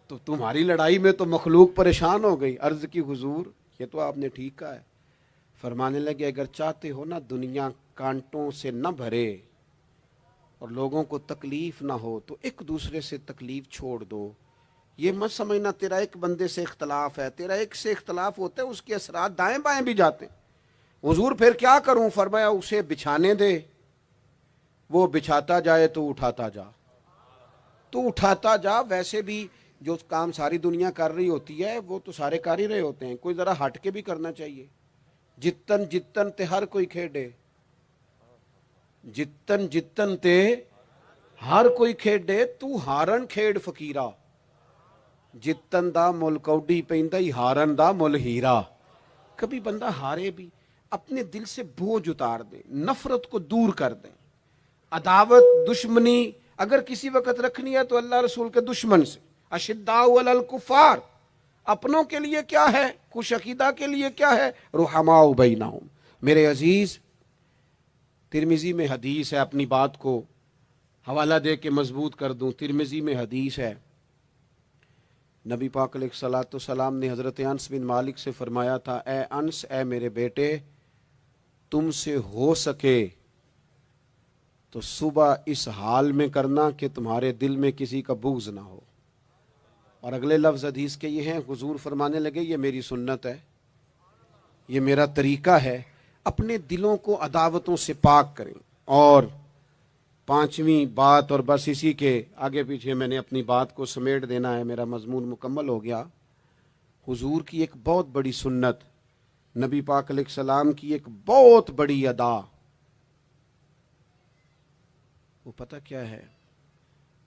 تو تمہاری لڑائی میں تو مخلوق پریشان ہو گئی۔ عرض کی حضور یہ تو آپ نے ٹھیک کہا ہے۔ فرمانے لگے اگر چاہتے ہو نا دنیا کانٹوں سے نہ بھرے اور لوگوں کو تکلیف نہ ہو تو ایک دوسرے سے تکلیف چھوڑ دو۔ یہ مت سمجھنا تیرا ایک بندے سے اختلاف ہے، تیرا ایک سے اختلاف ہوتا ہے اس کے اثرات دائیں بائیں بھی جاتے ہیں۔ حضور پھر کیا کروں؟ فرمایا اسے بچھانے دے، وہ بچھاتا جائے تو اٹھاتا جا، تو اٹھاتا جا۔ ویسے بھی جو کام ساری دنیا کر رہی ہوتی ہے وہ تو سارے کر ہی رہے ہوتے ہیں، کوئی ذرا ہٹ کے بھی کرنا چاہیے۔ جتن جتن تے ہر کوئی کھیڈے، جتن جتن تے ہر کوئی کھیڈے، تو ہارن کھیڈ فقیرا، جتن دا مل کوڈی پیندا ہی ہارن دا مل ہیرا۔ کبھی بندہ ہارے بھی اپنے دل سے بوجھ اتار دے، نفرت کو دور کر دیں۔ عداوت دشمنی اگر کسی وقت رکھنی ہے تو اللہ رسول کے دشمن سے۔ اشداء علی الکفار، اپنوں کے لیے کیا ہے، خوش عقیدہ کے لیے کیا ہے، رحماء بینہم۔ میرے عزیز ترمذی میں حدیث ہے، اپنی بات کو حوالہ دے کے مضبوط کر دوں۔ ترمذی میں حدیث ہے، نبی پاک علیہ الصلوۃ والسلام نے حضرت انس بن مالک سے فرمایا تھا، اے انس، اے میرے بیٹے، تم سے ہو سکے تو صبح اس حال میں کرنا کہ تمہارے دل میں کسی کا بغض نہ ہو۔ اور اگلے لفظ حدیث کے یہ ہیں، حضور فرمانے لگے یہ میری سنت ہے، یہ میرا طریقہ ہے، اپنے دلوں کو عداوتوں سے پاک کریں۔ اور پانچویں بات، اور بس اسی کے آگے پیچھے میں نے اپنی بات کو سمیٹ دینا ہے، میرا مضمون مکمل ہو گیا۔ حضور کی ایک بہت بڑی سنت نبی پاک علیہ السلام کی ایک بہت بڑی ادا، وہ پتہ کیا ہے؟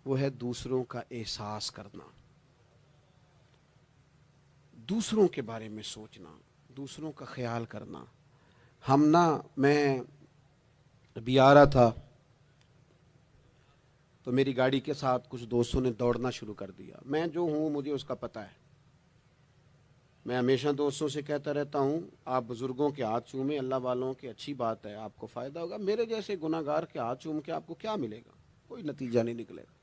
وہ ہے دوسروں کا احساس کرنا، دوسروں کے بارے میں سوچنا، دوسروں کا خیال کرنا۔ میں ابھی آ رہا تھا تو میری گاڑی کے ساتھ کچھ دوستوں نے دوڑنا شروع کر دیا۔ میں جو ہوں مجھے اس کا پتہ ہے، میں ہمیشہ دوستوں سے کہتا رہتا ہوں آپ بزرگوں کے ہاتھ چومیں، اللہ والوں کی اچھی بات ہے، آپ کو فائدہ ہوگا۔ میرے جیسے گناہ گار کے ہاتھ چوم کے آپ کو کیا ملے گا؟ کوئی نتیجہ نہیں نکلے گا۔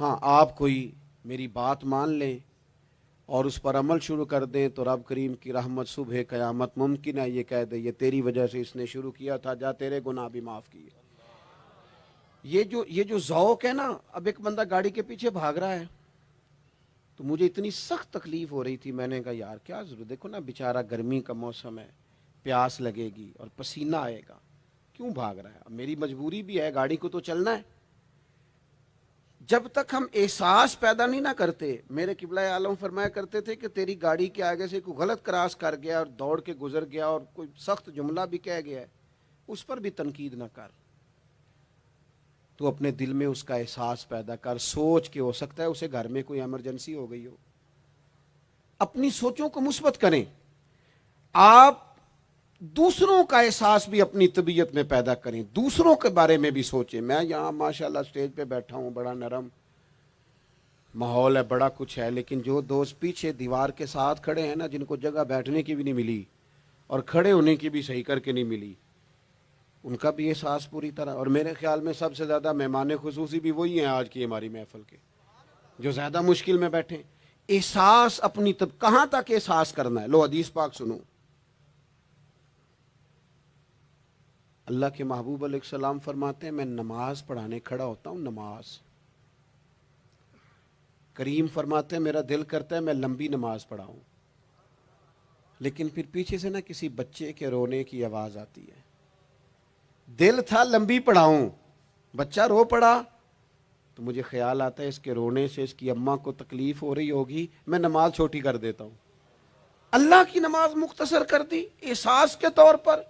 ہاں، آپ کوئی میری بات مان لیں اور اس پر عمل شروع کر دیں تو رب کریم کی رحمت صبح قیامت ممکن ہے یہ کہہ دے یہ تیری وجہ سے اس نے شروع کیا تھا، جا تیرے گناہ بھی معاف کیے۔ یہ جو ذوق ہے نا، اب ایک بندہ گاڑی کے پیچھے بھاگ رہا ہے تو مجھے اتنی سخت تکلیف ہو رہی تھی، میں نے کہا یار کیا ضرورت، دیکھو نا بیچارہ گرمی کا موسم ہے، پیاس لگے گی اور پسینہ آئے گا، کیوں بھاگ رہا ہے؟ اب میری مجبوری بھی ہے، گاڑی کو تو چلنا ہے۔ جب تک ہم احساس پیدا نہیں نہ کرتے، میرے قبلہ عالم فرمایا کرتے تھے کہ تیری گاڑی کے آگے سے کوئی غلط کراس کر گیا اور دوڑ کے گزر گیا اور کوئی سخت جملہ بھی کہہ گیا ہے، اس پر بھی تنقید نہ کر، تو اپنے دل میں اس کا احساس پیدا کر، سوچ کے ہو سکتا ہے اسے گھر میں کوئی ایمرجنسی ہو گئی ہو۔ اپنی سوچوں کو مثبت کریں۔ آپ دوسروں کا احساس بھی اپنی طبیعت میں پیدا کریں، دوسروں کے بارے میں بھی سوچیں۔ میں یہاں ماشاءاللہ اسٹیج پہ بیٹھا ہوں، بڑا نرم ماحول ہے، بڑا کچھ ہے، لیکن جو دوست پیچھے دیوار کے ساتھ کھڑے ہیں نا، جن کو جگہ بیٹھنے کی بھی نہیں ملی اور کھڑے ہونے کی بھی صحیح کر کے نہیں ملی، ان کا بھی احساس پوری طرح، اور میرے خیال میں سب سے زیادہ مہمان خصوصی بھی وہی ہیں آج کی ہماری محفل کے، جو زیادہ مشکل میں بیٹھے۔ احساس اپنی کہاں تک احساس کرنا ہے؟ لو حدیث پاک سنو۔ اللہ کے محبوب علیہ السلام فرماتے ہیں میں نماز پڑھانے کھڑا ہوتا ہوں، نماز، کریم فرماتے ہیں میرا دل کرتا ہے میں لمبی نماز پڑھاؤں، لیکن پھر پیچھے سے نہ کسی بچے کے رونے کی آواز آتی ہے، دل تھا لمبی پڑھاؤں، بچہ رو پڑا تو مجھے خیال آتا ہے اس کے رونے سے اس کی اماں کو تکلیف ہو رہی ہوگی، میں نماز چھوٹی کر دیتا ہوں، اللہ کی نماز مختصر کر دی احساس کے طور پر۔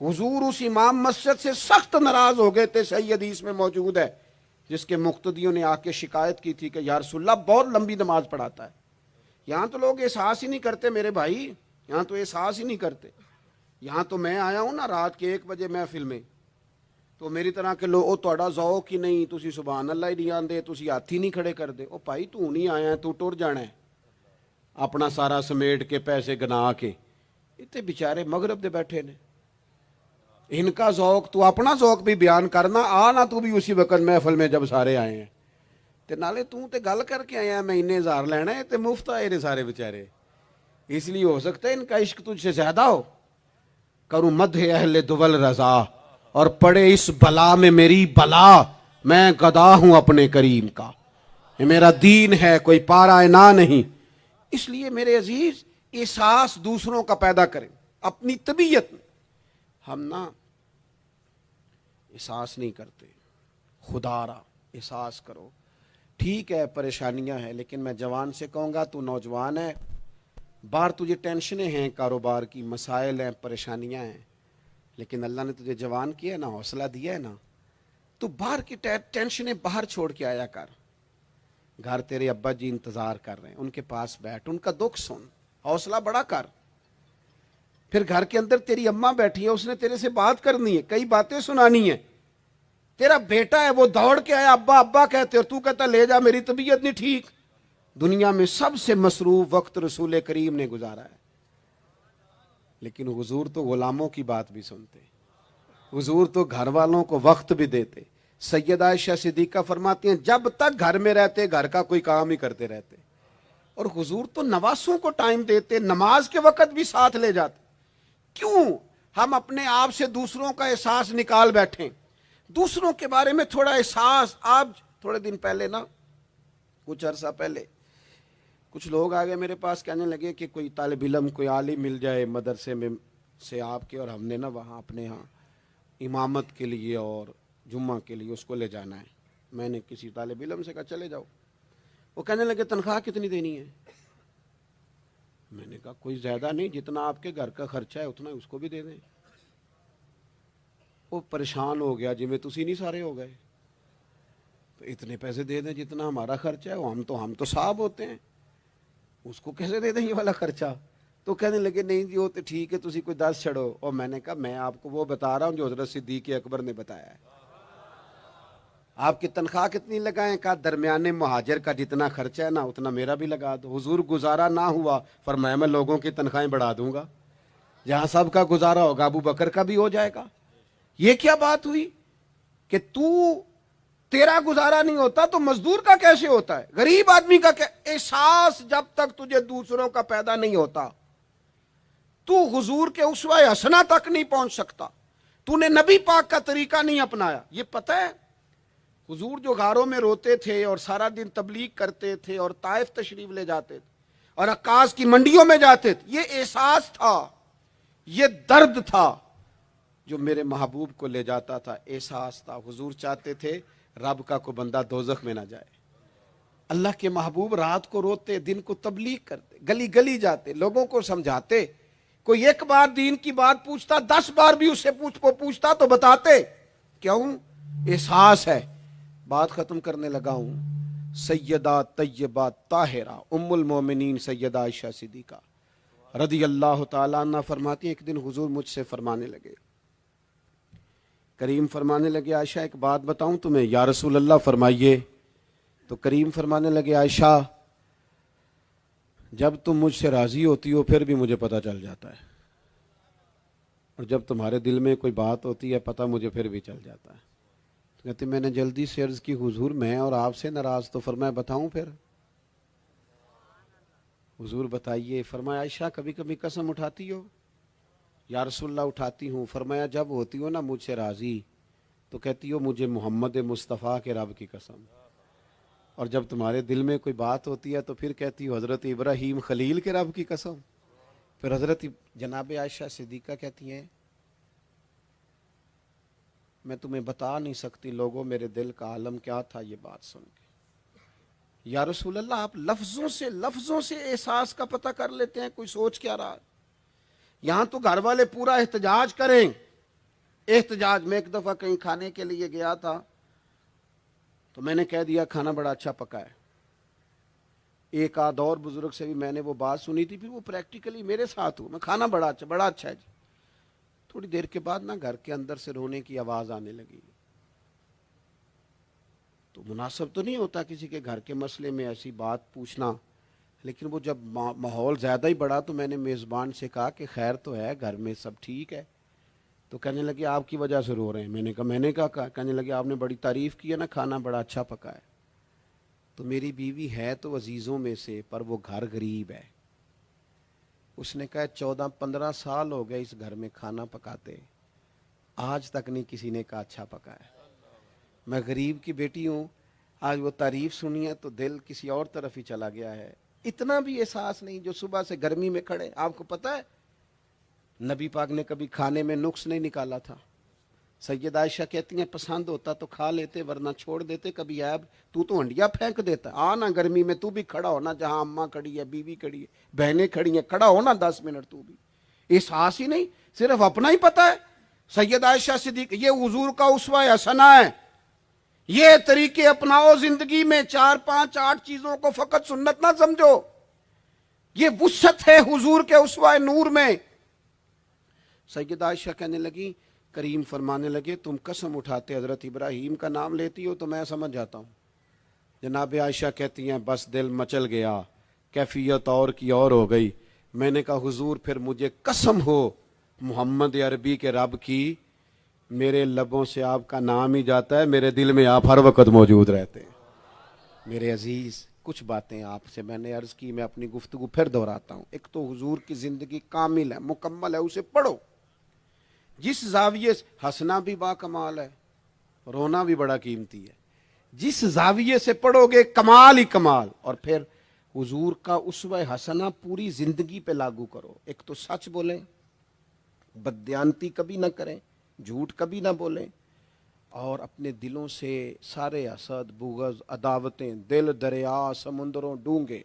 حضور اس امام مسجد سے سخت ناراض ہو گئے تھے، صحیح حدیث میں موجود ہے، جس کے مقتدیوں نے آ کے شکایت کی تھی کہ یا رسول اللہ بہت لمبی نماز پڑھاتا ہے۔ یہاں تو لوگ احساس ہی نہیں کرتے میرے بھائی، یہاں تو احساس ہی نہیں کرتے۔ یہاں تو میں آیا ہوں نا رات کے 1 بجے محفل میں، تو میری طرح کے لوگ او تہاڈا ذوق ہی نہیں، تسی سبحان اللہ ہی نہیں آندے، تسی ہاتھ ہی نہیں کھڑے کر دے۔ او بھائی تو نہیں آیا ہے، تو ٹر جانا ہے اپنا سارا سمیٹ کے پیسے گنا کے، اتنے بیچارے مغرب دے بیٹھے نے، ان کا ذوق تو اپنا ذوق بھی بیان کرنا، آنا تو بھی اسی وقت محفل میں جب سارے آئے ہیں، تے نالے تو تے گل کر کے آیا میں انہیں ہزار لینا ہے، تے مفت آئے رہے سارے بیچارے، اس لیے ہو سکتا ہے ان کا عشق تجھ سے زیادہ ہو۔ کروں مدح اہل دول رضا اور پڑے اس بلا میں میری بلا، میں گدا ہوں اپنے کریم کا، یہ میرا دین ہے کوئی پارا نہ نہیں۔ اس لیے میرے عزیز احساس دوسروں کا پیدا کریں اپنی طبیعت میں۔ ہم نا احساس نہیں کرتے، خدا را احساس کرو۔ ٹھیک ہے پریشانیاں ہیں، لیکن میں جوان سے کہوں گا تو نوجوان ہے، باہر تجھے ٹینشنیں ہیں، کاروبار کی مسائل ہیں، پریشانیاں ہیں، لیکن اللہ نے تجھے جوان کیا ہے نا، حوصلہ دیا ہے نا، تو باہر کی ٹینشنیں باہر چھوڑ کے آیا کر۔ گھر تیرے ابا جی انتظار کر رہے ہیں، ان کے پاس بیٹھ، ان کا دکھ سن، حوصلہ بڑا کر۔ پھر گھر کے اندر تیری اماں بیٹھی ہے، اس نے تیرے سے بات کرنی ہے، کئی باتیں سنانی ہے۔ تیرا بیٹا ہے وہ دوڑ کے آیا ابا ابا کہتے، اور تو کہتا لے جا میری طبیعت نہیں ٹھیک۔ دنیا میں سب سے مصروف وقت رسول کریم نے گزارا ہے، لیکن حضور تو غلاموں کی بات بھی سنتے، حضور تو گھر والوں کو وقت بھی دیتے۔ سیدہ عائشہ صدیقہ فرماتی ہیں جب تک گھر میں رہتے گھر کا کوئی کام ہی کرتے رہتے، اور حضور تو نواسوں کو ٹائم دیتے، نماز کے وقت بھی ساتھ لے جاتے۔ کیوں ہم اپنے آپ سے دوسروں کا احساس نکال بیٹھیں؟ دوسروں کے بارے میں تھوڑا احساس۔ آپ تھوڑے دن پہلے نا، کچھ عرصہ پہلے کچھ لوگ آگے میرے پاس کہنے لگے کہ کوئی طالب علم کوئی عالم مل جائے مدرسے میں سے آپ کے، اور ہم نے نا وہاں اپنے ہاں امامت کے لیے اور جمعہ کے لیے اس کو لے جانا ہے۔ میں نے کسی طالب علم سے کہا چلے جاؤ۔ وہ کہنے لگے تنخواہ کتنی دینی ہے؟ میں نے کہا کوئی زیادہ نہیں، جتنا آپ کے گھر کا خرچہ ہے اتنا اس کو بھی دے دیں۔ وہ پریشان ہو گیا، جی میں تسی نہیں سارے ہو گئے، تو اتنے پیسے دے دیں جتنا ہمارا خرچہ ہے، ہم تو صاحب ہوتے ہیں، اس کو کیسے دے دیں یہ والا خرچہ؟ تو کہنے لگے نہیں جی وہ تو ٹھیک ہے، تسی کوئی 10 چھڑو۔ اور میں نے کہا میں آپ کو وہ بتا رہا ہوں جو حضرت صدیق اکبر نے بتایا ہے۔ آپ کی تنخواہ کتنی لگائیں؟ کہا درمیانے مہاجر کا جتنا خرچہ ہے نا اتنا میرا بھی لگا دو۔ حضور گزارا نہ ہوا، فرمایا میں لوگوں کی تنخواہیں بڑھا دوں گا، جہاں سب کا گزارا ہوگا ابو بکر کا بھی ہو جائے گا۔ یہ کیا بات ہوئی کہ تیرا گزارا نہیں ہوتا تو مزدور کا کیسے ہوتا ہے، غریب آدمی کا احساس جب تک تجھے دوسروں کا پیدا نہیں ہوتا تو حضور کے اسوہ حسنہ تک نہیں پہنچ سکتا، تو نے نبی پاک کا طریقہ نہیں اپنایا۔ یہ پتہ ہے حضور جو غاروں میں روتے تھے اور سارا دن تبلیغ کرتے تھے اور طائف تشریف لے جاتے تھے اور عکاظ کی منڈیوں میں جاتے تھے، یہ احساس تھا، یہ درد تھا جو میرے محبوب کو لے جاتا تھا، احساس تھا۔ حضور چاہتے تھے رب کا کوئی بندہ دوزخ میں نہ جائے۔ اللہ کے محبوب رات کو روتے، دن کو تبلیغ کرتے، گلی گلی جاتے، لوگوں کو سمجھاتے۔ کوئی ایک بار دین کی بات پوچھتا، 10 بار بھی اس سے پوچھتا تو بتاتے۔ کیوں؟ احساس ہے۔ بات ختم کرنے لگا ہوں۔ سیدہ طیبہ طاہرہ ام المومنین سیدہ عائشہ صدیقہ رضی اللہ تعالیٰ عنہ فرماتی ہیں ایک دن حضور مجھ سے فرمانے لگے، کریم فرمانے لگے عائشہ ایک بات بتاؤں تمہیں؟ یا رسول اللہ فرمائیے۔ تو کریم فرمانے لگے عائشہ جب تم مجھ سے راضی ہوتی ہو پھر بھی مجھے پتہ چل جاتا ہے، اور جب تمہارے دل میں کوئی بات ہوتی ہے پتہ مجھے پھر بھی چل جاتا ہے۔ کہتے میں نے جلدی سے عرض کی حضور میں اور آپ سے ناراض، تو فرمایا بتاؤں پھر؟ حضور بتائیے۔ فرمایا عائشہ کبھی کبھی قسم اٹھاتی ہو؟ یا رسول اللہ اٹھاتی ہوں۔ فرمایا جب ہوتی ہو نا مجھ سے راضی تو کہتی ہو مجھے محمد مصطفیٰ کے رب کی قسم، اور جب تمہارے دل میں کوئی بات ہوتی ہے تو پھر کہتی ہو حضرت ابراہیم خلیل کے رب کی قسم۔ پھر حضرت جناب عائشہ صدیقہ کہتی ہیں میں تمہیں بتا نہیں سکتی لوگوں میرے دل کا عالم کیا تھا یہ بات سن کے۔ یا رسول اللہ آپ لفظوں سے احساس کا پتہ کر لیتے ہیں کوئی سوچ کیا رہا؟ یہاں تو گھر والے پورا احتجاج کریں۔ احتجاج میں ایک دفعہ کہیں کھانے کے لیے گیا تھا تو میں نے کہہ دیا کھانا بڑا اچھا پکا ہے۔ ایک آدھ اور بزرگ سے بھی میں نے وہ بات سنی تھی، پھر وہ پریکٹیکلی میرے ساتھ ہوں، میں کھانا بڑا اچھا ہے جی۔ تھوڑی دیر کے بعد نا گھر کے اندر سے رونے کی آواز آنے لگی۔ تو مناسب تو نہیں ہوتا کسی کے گھر کے مسئلے میں ایسی بات پوچھنا، لیکن وہ جب ماحول زیادہ ہی بڑا تو میں نے میزبان سے کہا کہ خیر تو ہے گھر میں سب ٹھیک ہے؟ تو کہنے لگے آپ کی وجہ سے رو رہے ہیں۔ میں نے کہا کہنے لگے آپ نے بڑی تعریف کی ہے نا، کھانا بڑا اچھا پکا ہے۔ تو میری بیوی ہے تو عزیزوں میں سے پر وہ گھر غریب ہے۔ اس نے کہا 14-15 سال ہو گئے اس گھر میں کھانا پکاتے، آج تک نہیں کسی نے کہا اچھا پکا ہے۔ میں غریب کی بیٹی ہوں، آج وہ تعریف سنی ہے تو دل کسی اور طرف ہی چلا گیا ہے۔ اتنا بھی احساس نہیں جو صبح سے گرمی میں کھڑے۔ آپ کو پتہ ہے نبی پاک نے کبھی کھانے میں نقص نہیں نکالا تھا۔ سیدہ عائشہ کہتی ہیں پسند ہوتا تو کھا لیتے ورنہ چھوڑ دیتے، کبھی عیب تو ہنڈیا پھینک دیتا ہے۔ آنا گرمی میں تو بھی کھڑا ہونا، جہاں اماں کھڑی ہے، بیوی کھڑی ہے، بہنیں کھڑی ہیں، کھڑا ہونا 10 منٹ تو بھی۔ احساس ہی نہیں، صرف اپنا ہی پتہ ہے۔ سیدہ عائشہ صدیق یہ حضور کا اسوہ حسنہ ہے۔ یہ طریقے اپناؤ زندگی میں، 4 5 8 چیزوں کو فقط سنت نہ سمجھو، یہ وسعت ہے حضور کے اسوہ نور میں۔ سیدہ عائشہ کہنے لگی، کریم فرمانے لگے تم قسم اٹھاتے حضرت ابراہیم کا نام لیتی ہو تو میں سمجھ جاتا ہوں۔ جناب عائشہ کہتی ہیں بس دل مچل گیا، کیفیت اور کی اور ہو گئی۔ میں نے کہا حضور پھر مجھے قسم ہو محمد عربی کے رب کی، میرے لبوں سے آپ کا نام ہی جاتا ہے، میرے دل میں آپ ہر وقت موجود رہتے ہیں۔ میرے عزیز کچھ باتیں آپ سے میں نے عرض کی، میں اپنی گفتگو پھر دہراتا ہوں۔ ایک تو حضور کی زندگی کامل ہے، مکمل ہے، اسے پڑھو۔ جس زاویے سے ہنسنا بھی با کمال ہے، رونا بھی بڑا قیمتی ہے۔ جس زاویے سے پڑھو گے کمال ہی کمال۔ اور پھر حضور کا اسوہ حسنہ پوری زندگی پہ لاگو کرو۔ ایک تو سچ بولیں، بددیانتی کبھی نہ کریں، جھوٹ کبھی نہ بولیں، اور اپنے دلوں سے سارے حسد، بغض، عداوتیں، دل دریا سمندروں ڈونگے،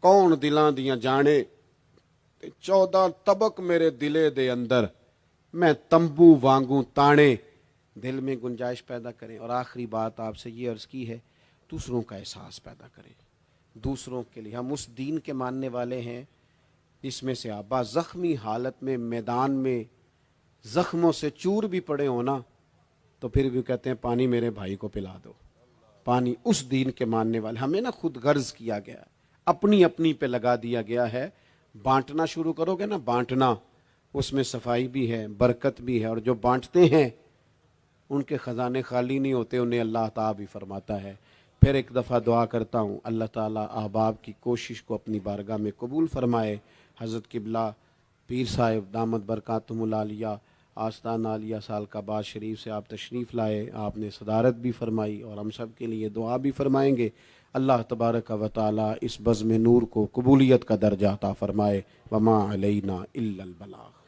کون دلاں دیاں جانے، تے 14 طبق میرے دلے دے اندر میں تمبو وانگوں تانے دل میں گنجائش پیدا کریں. اور آخری بات آپ سے یہ عرض کی ہے، دوسروں کا احساس پیدا کریں. دوسروں کے لیے ہم اس دین کے ماننے والے ہیں جس میں سے آبا زخمی حالت میں میدان میں زخموں سے چور بھی پڑے ہونا تو پھر بھی کہتے ہیں پانی میرے بھائی کو پلا دو. پانی اس دین کے ماننے والے ہمیں نا خود غرض کیا گیا ہے، اپنی اپنی پہ لگا دیا گیا ہے. بانٹنا شروع کرو گے نا، بانٹنا، اس میں صفائی بھی ہے، برکت بھی ہے. اور جو بانٹتے ہیں ان کے خزانے خالی نہیں ہوتے، انہیں اللہ تعالیٰ بھی فرماتا ہے. پھر ایک دفعہ دعا کرتا ہوں اللہ تعالیٰ احباب کی کوشش کو اپنی بارگاہ میں قبول فرمائے. حضرت قبلہ پیر صاحب دامت برکاتہم العالیہ آستان عالیہ سالکاباد شریف سے آپ تشریف لائے، آپ نے صدارت بھی فرمائی اور ہم سب کے لیے دعا بھی فرمائیں گے. اللہ تبارک و تعالیٰ اس بزم نور کو قبولیت کا درجہ عطا فرمائے. وما علینا الا البلاغ.